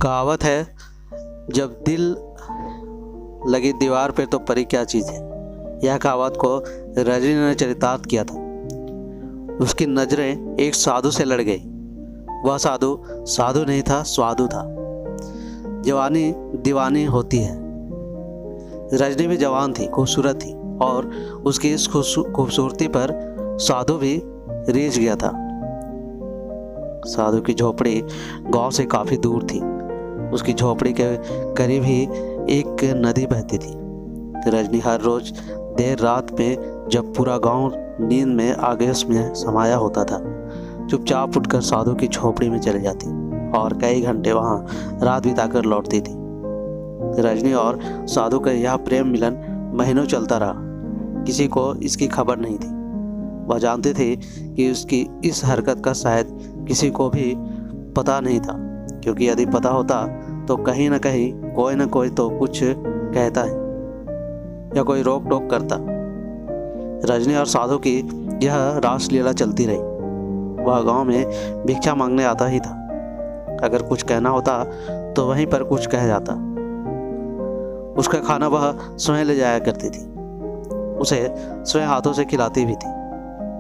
कहावत है, जब दिल लगी दीवार पे तो परी क्या चीज़ है। यह कहावत को रजनी ने चरितार्थ किया था। उसकी नजरें एक साधु से लड़ गई। वह साधु साधु नहीं था, स्वादु था। जवानी दीवानी होती है। रजनी भी जवान थी, खूबसूरत थी, और उसकी इस खूबसूरती पर साधु भी रीझ गया था। साधु की झोपड़ी गांव से काफी दूर थी। उसकी झोपड़ी के करीब ही एक नदी बहती थी। रजनी हर रोज देर रात में, जब पूरा गांव नींद में आगेश में समाया होता था, चुपचाप उठकर साधु की झोपड़ी में चली जाती और कई घंटे वहां रात बिताकर लौटती थी। रजनी और साधु का यह प्रेम मिलन महीनों चलता रहा। किसी को इसकी खबर नहीं थी। वह जानते थे कि उसकी इस हरकत का शायद किसी को भी पता नहीं था, क्योंकि यदि पता होता तो कहीं न कहीं कोई न कोई तो कुछ कहता है या कोई रोक टोक करता। रजनी और साधु की यह रासलीला चलती रही। वह गांव में भिक्षा मांगने आता ही था। अगर कुछ कहना होता तो वहीं पर कुछ कह जाता। उसका खाना वह स्वयं ले जाया करती थी। उसे स्वयं हाथों से खिलाती भी थी।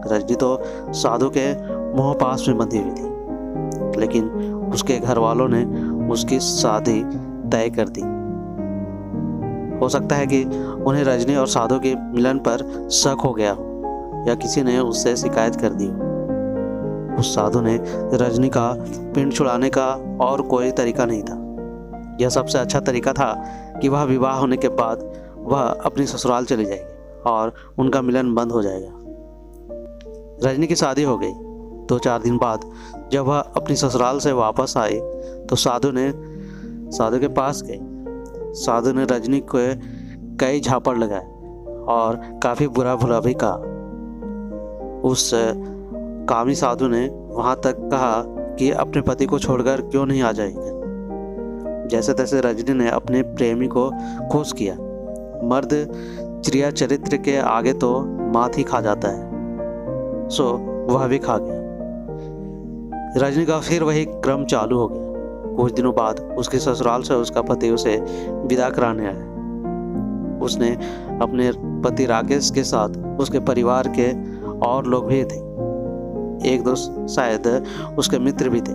रजनी तो साधु के मुंह पास में बंधी हुई थी, लेकिन उसके घर वालों ने उसकी शादी तय कर दी। हो सकता है कि उन्हें रजनी और साधु के मिलन पर शक हो गया हो, या किसी ने उससे शिकायत कर दी हो। उस साधु ने रजनी का पिंड छुड़ाने का और कोई तरीका नहीं था। यह सबसे अच्छा तरीका था कि वह विवाह होने के बाद वह अपनी ससुराल चली जाएगी और उनका मिलन बंद हो जाएगा। रजनी की शादी हो गई। 2-4 दिन बाद जब वह अपनी ससुराल से वापस आई तो साधु के पास गई। साधु ने रजनी को कई झापड़ लगाए और काफी बुरा भला भी कहा। उस कामी साधु ने वहां तक कहा कि अपने पति को छोड़कर क्यों नहीं आ जाएगा। जैसे तैसे रजनी ने अपने प्रेमी को खुश किया। मर्द चिड़िया चरित्र के आगे तो मात ही खा जाता है, सो वह भी खा गया। रजनी का फिर वही क्रम चालू हो गया। कुछ दिनों बाद उसके ससुराल से उसका पति उसे विदा कराने आया। उसने अपने पति राकेश के साथ उसके परिवार के और लोग भी थे। 1-2 शायद उसके मित्र भी थे।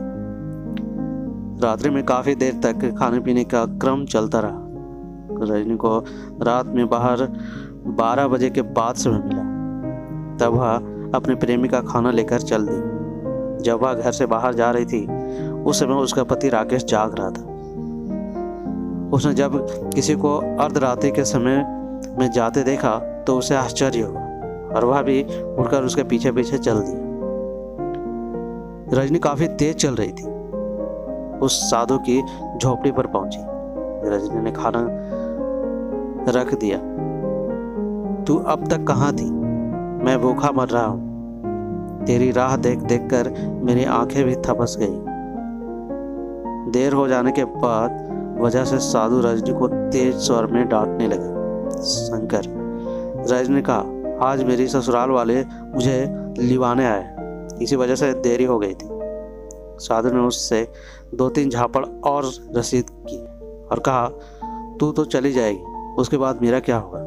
रात्रि में काफी देर तक खाने पीने का क्रम चलता रहा। रजनी को रात में बाहर 12 बजे के बाद समय मिला। तब वह अपने प्रेमी का खाना लेकर चल दी। जब वह घर से बाहर जा रही थी उस समय उसका पति राकेश जाग रहा था। उसने जब किसी को अर्धरात्रि के समय में जाते देखा तो उसे आश्चर्य हुआ और वह भी उठकर उसके पीछे पीछे चल दिया। रजनी काफी तेज चल रही थी। उस साधु की झोपड़ी पर पहुंची। रजनी ने खाना रख दिया। तू अब तक कहाँ थी? मैं भूखा मर रहा हूँ। तेरी राह देख देख कर मेरी आंखें भी थपस गई। देर हो जाने के बाद वजह से साधु रजनी को तेज स्वर में डांटने लगा। शंकर, रजनी कहा, आज मेरी ससुराल वाले मुझे लिवाने आए, इसी वजह से देरी हो गई थी। साधु ने उससे 2-3 झापड़ और रसीद की और कहा, तू तो चली जाएगी, उसके बाद मेरा क्या होगा?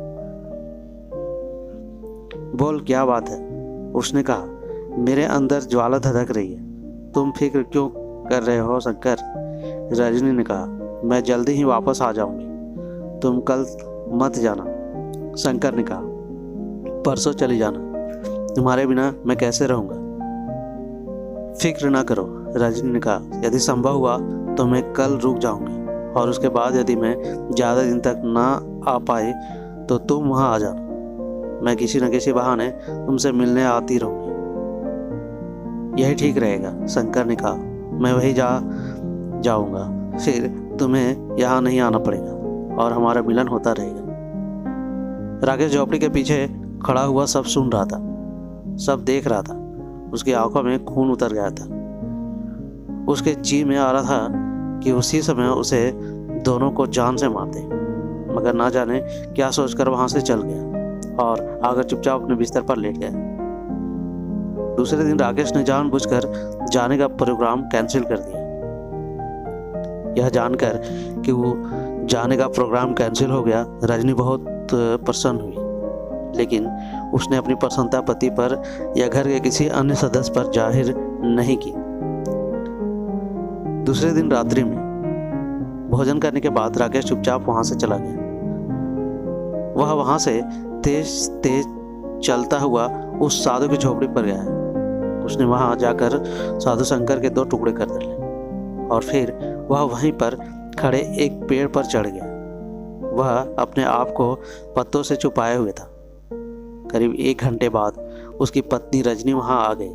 बोल, क्या बात है? उसने कहा, मेरे अंदर ज्वाला धधक रही है। तुम फिक्र क्यों कर रहे हो शंकर? रजनी ने कहा, मैं जल्दी ही वापस आ जाऊंगी, तुम कल मत जाना। शंकर ने कहा, परसों चली जाना, तुम्हारे बिना मैं कैसे रहूंगा? फिक्र ना करो, रजनी ने कहा, यदि संभव हुआ तो मैं कल रुक जाऊंगी, और उसके बाद यदि मैं ज़्यादा दिन तक ना आ पाई तो तुम वहाँ आ जाना। मैं किसी न किसी बहाने तुमसे मिलने आती रहूंगी। यही ठीक रहेगा, शंकर ने कहा, मैं वही जाऊंगा, फिर तुम्हें यहाँ नहीं आना पड़ेगा और हमारा मिलन होता रहेगा। राकेश झोपड़ी के पीछे खड़ा हुआ सब सुन रहा था, सब देख रहा था। उसकी आंखों में खून उतर गया था। उसके जी में आ रहा था कि उसी समय उसे दोनों को जान से मार दे, मगर ना जाने क्या सोचकर वहां से चल गया और आकर चुपचाप अपने बिस्तर पर लेट गया। दूसरे दिन राकेश ने जानबूझकर जाने का प्रोग्राम कैंसिल कर दिया। यह जानकर कि वो जाने का प्रोग्राम कैंसिल हो गया, रजनी बहुत प्रसन्न हुई, लेकिन उसने अपनी प्रसन्नता पति पर या घर के किसी अन्य सदस्य पर जाहिर नहीं की। दूसरे दिन रात्रि में भोजन करने के बाद राकेश चुपचाप वहां से चला गया। वह वहां से तेज तेज चलता हुआ उस साधु की झोपड़ी पर गया। उसने वहां जाकर साधु शंकर के 2 टुकड़े कर डाले और फिर वह वहीं पर खड़े एक पेड़ पर चढ़ गया। वह अपने आप को पत्तों से छुपाए हुए था। करीब 1 घंटे बाद उसकी पत्नी रजनी वहां आ गई।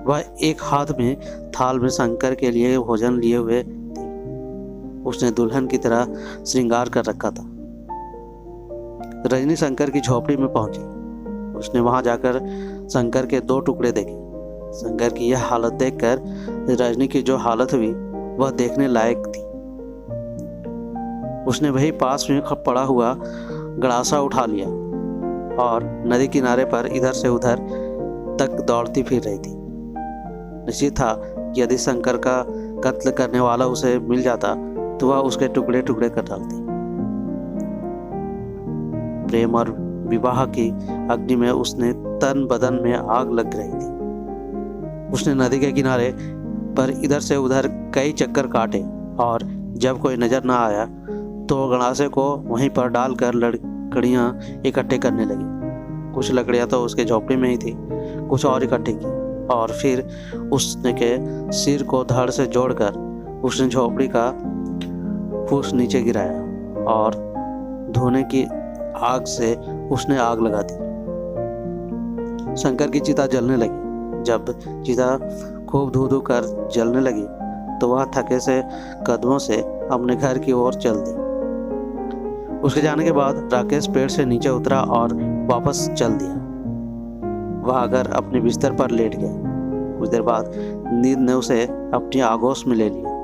वह एक हाथ में थाल में शंकर के लिए भोजन लिए हुए थी। उसने दुल्हन की तरह श्रृंगार कर रखा था। रजनी शंकर की झोपड़ी में पहुंची। उसने वहां जाकर शंकर के 2 टुकड़े देखे। शंकर की यह हालत देखकर रजनी की जो हालत हुई वह देखने लायक थी। उसने वही पास में पड़ा हुआ गड़ासा उठा लिया और नदी किनारे पर इधर से उधर तक दौड़ती फिर रही थी। निश्चित था कि यदि शंकर का कत्ल करने वाला उसे मिल जाता तो वह उसके टुकड़े टुकड़े कर डालती। प्रेम और विवाह की अग्नि में उसने तन बदन में आग लग रही थी। उसने नदी के किनारे पर इधर से उधर कई चक्कर काटे और जब कोई नजर न आया तो गड़ासे को वहीं पर डालकर लकड़ियां इकट्ठे करने लगी। कुछ लकड़ियां तो उसके झोपड़ी में ही थी, कुछ और इकट्ठी की और फिर उसने के सिर को धड़ से जोड़कर उसने झोपड़ी का फूस नीचे गिराया और धोने की आग से उसने आग लगा दी। शंकर की चिता जलने लगी। जब चिता खूब धू धू कर जलने लगी तो वह थके से कदमों से अपने घर की ओर चल दी। उसके जाने के बाद राकेश पेड़ से नीचे उतरा और वापस चल दिया। वह आकर अपने बिस्तर पर लेट गया। कुछ देर बाद नींद ने उसे अपनी आगोश में ले लिया।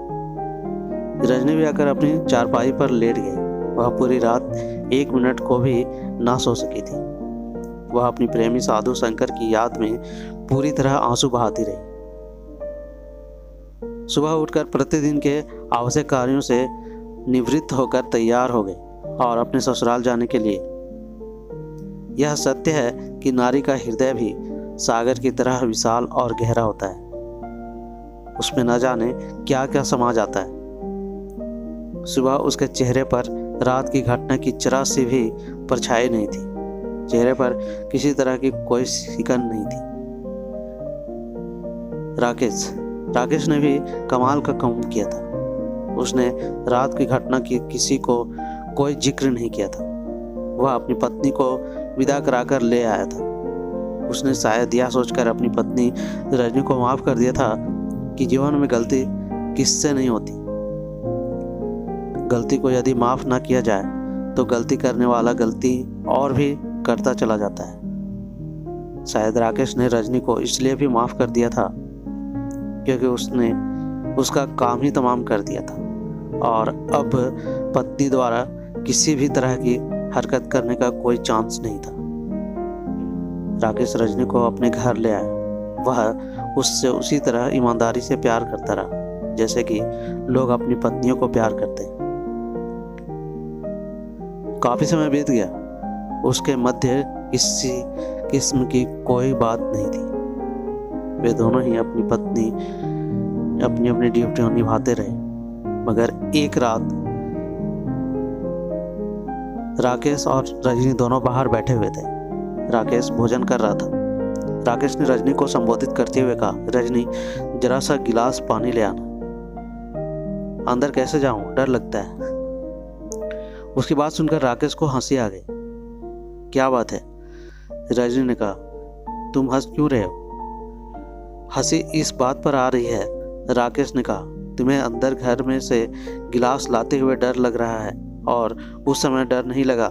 रजनी भी आकर अपनी चारपाई पर लेट गई। वह पूरी रात 1 मिनट को भी ना सो सकी थी। वह अपनी प्रेमी साधु शंकर की याद में पूरी तरह आंसू बहाती रही। सुबह उठकर प्रतिदिन के आवश्यक कार्यों से निवृत्त होकर तैयार हो गई और अपने ससुराल जाने के लिए। यह सत्य है कि नारी का हृदय भी सागर की तरह विशाल और गहरा होता है। उसमें न जाने क्या क्या समा जाता है। सुबह उसके चेहरे पर रात की घटना की जरा सी भी परछाई नहीं थी। चेहरे पर किसी तरह की कोई सिकन नहीं थी। राकेश ने भी कमाल का काम किया था। उसने रात की घटना की किसी को कोई जिक्र नहीं किया था। वह अपनी पत्नी को विदा कराकर ले आया था। उसने शायद यह सोचकर अपनी पत्नी रजनी को माफ कर दिया था कि जीवन में गलती किससे नहीं होती। गलती को यदि माफ ना किया जाए तो गलती करने वाला गलती और भी करता चला जाता है। शायद राकेश ने रजनी को इसलिए भी माफ कर दिया था क्योंकि उसने उसका काम ही तमाम कर दिया था और अब पत्नी द्वारा किसी भी तरह की हरकत करने का कोई चांस नहीं था। राकेश रजनी को अपने घर ले आया। वह उससे उसी तरह ईमानदारी से प्यार करता रहा जैसे कि लोग अपनी पत्नियों को प्यार करते हैं। काफी समय बीत गया। उसके मध्य किसी किस्म की कोई बात नहीं थी। वे दोनों ही अपनी अपनी ड्यूटियां निभाते रहे। मगर एक रात राकेश और रजनी दोनों बाहर बैठे हुए थे। राकेश भोजन कर रहा था। राकेश ने रजनी को संबोधित करते हुए कहा, रजनी जरा सा गिलास पानी ले आना। अंदर कैसे जाऊं, डर लगता है। उसकी बात सुनकर राकेश को हंसी आ गई। क्या बात है? रजनी ने कहा, तुम हंस क्यों रहे हो? हंसी इस बात पर आ रही है, राकेश ने कहा, तुम्हें अंदर घर में से गिलास लाते हुए डर लग रहा है और उस समय डर नहीं लगा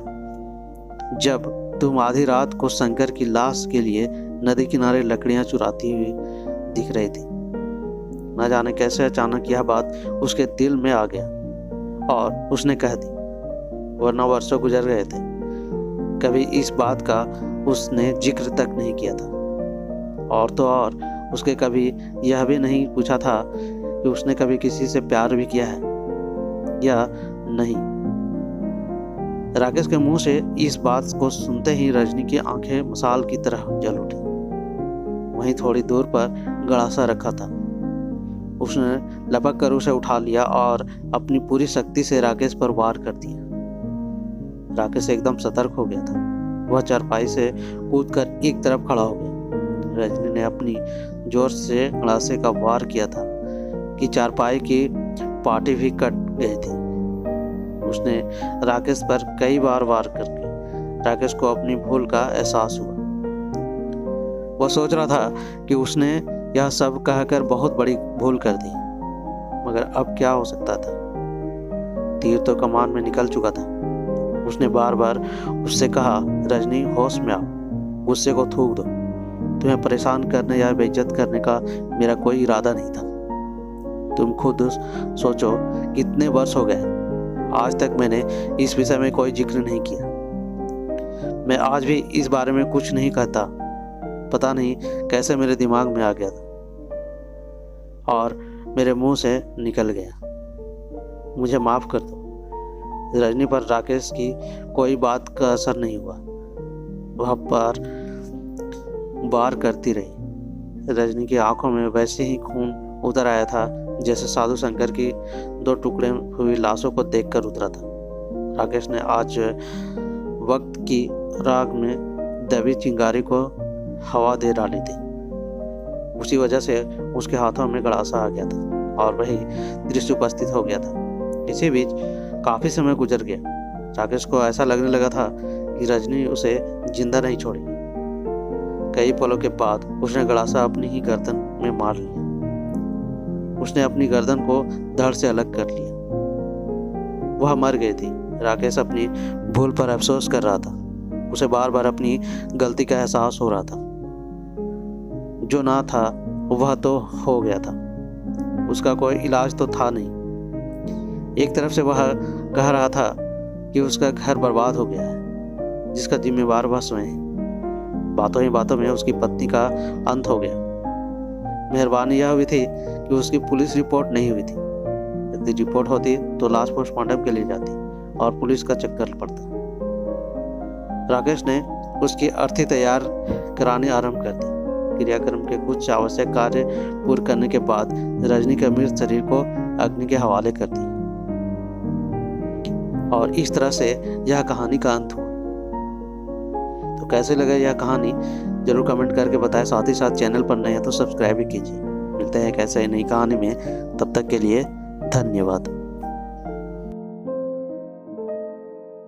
जब तुम आधी रात को शंकर की लाश के लिए नदी किनारे लकड़ियां चुराती हुई दिख रही थी। न जाने कैसे अचानक यह बात उसके दिल में आ गया और उसने कह दी, वरना वर्षों गुजर गए थे। कभी इस बात का उसने जिक्र तक नहीं किया था और तो और उसके कभी यह भी नहीं पूछा था कि उसने कभी किसी से प्यार भी किया है या नहीं। राकेश के मुंह से इस बात को सुनते ही रजनी की आंखें मसाल की तरह जल उठी। वहीं थोड़ी दूर पर गड़ासा रखा था। उसने लपक कर उसे उठा लिया और अपनी पूरी शक्ति से राकेश पर वार कर दिया। राकेश एकदम सतर्क हो गया था। वह चारपाई से कूदकर एक तरफ खड़ा हो गया। रजनी ने अपनी जोर से गड़ासे का वार किया था कि चारपाई की पाटी भी कट गई थी। उसने राकेश पर कई बार वार करके राकेश को अपनी भूल का एहसास हुआ। वह सोच रहा था कि उसने यह सब कहकर बहुत बड़ी भूल कर दी, मगर अब क्या हो सकता था। तीर तो कमान में निकल चुका था। उसने बार बार उससे कहा, रजनी होश में आओ, गुस्से को थूक दो। तुम्हें परेशान करने या बेइज्जत करने का मेरा कोई इरादा नहीं था। तुम खुद सोचो कितने वर्ष हो गए, आज तक मैंने इस विषय में कोई जिक्र नहीं किया। मैं आज भी इस बारे में कुछ नहीं कहता। पता नहीं कैसे मेरे दिमाग में आ गया था और मेरे मुंह से निकल गया। मुझे माफ कर दो। रजनी पर राकेश की कोई बात का असर नहीं हुआ। वह बार करती रही। रजनी की आंखों में वैसे ही खून उतर आया था जैसे साधु शंकर की 2 टुकड़े हुई लाशों को देखकर उतरा था। राकेश ने आज वक्त की राग में दबी चिंगारी को हवा दे डाली थी। उसी वजह से उसके हाथों में गड़ासा आ गया था और वही दृश्य उपस्थित हो गया था। इसी बीच काफी समय गुजर गया। राकेश को ऐसा लगने लगा था कि रजनी उसे जिंदा नहीं छोड़ेगी। कई पलों के बाद उसने गड़ासा अपनी ही गर्दन में मार लिया। उसने अपनी गर्दन को धड़ से अलग कर लिया। वह मर गई थी। राकेश अपनी भूल पर अफसोस कर रहा था। उसे बार बार अपनी गलती का एहसास हो रहा था। जो ना था वह तो हो गया था। उसका कोई इलाज तो था नहीं। एक तरफ से वह कह रहा था कि उसका घर बर्बाद हो गया है, जिसका जिम्मेवार वह स्वयं है। बातों ही बातों में उसकी पत्नी का अंत हो गया। मेहरबानी यह हुई थी कि उसकी पुलिस रिपोर्ट नहीं हुई थी। यदि रिपोर्ट होती तो लाश पोस्टमार्टम के लिए जाती और पुलिस का चक्कर पड़ता। राकेश ने उसकी अर्थी तैयार कराने आरंभ कर दी। क्रियाक्रम के कुछ आवश्यक कार्य पूर्ण करने के बाद रजनी के मृत शरीर को अग्नि के हवाले कर दिया और इस तरह से यह कहानी का अंत हुआ। तो कैसे लगा यह कहानी जरूर कमेंट करके बताएं। साथ ही साथ चैनल पर नए हैं तो सब्सक्राइब भी कीजिए। मिलते हैं एक ऐसे नई कहानी में। तब तक के लिए धन्यवाद।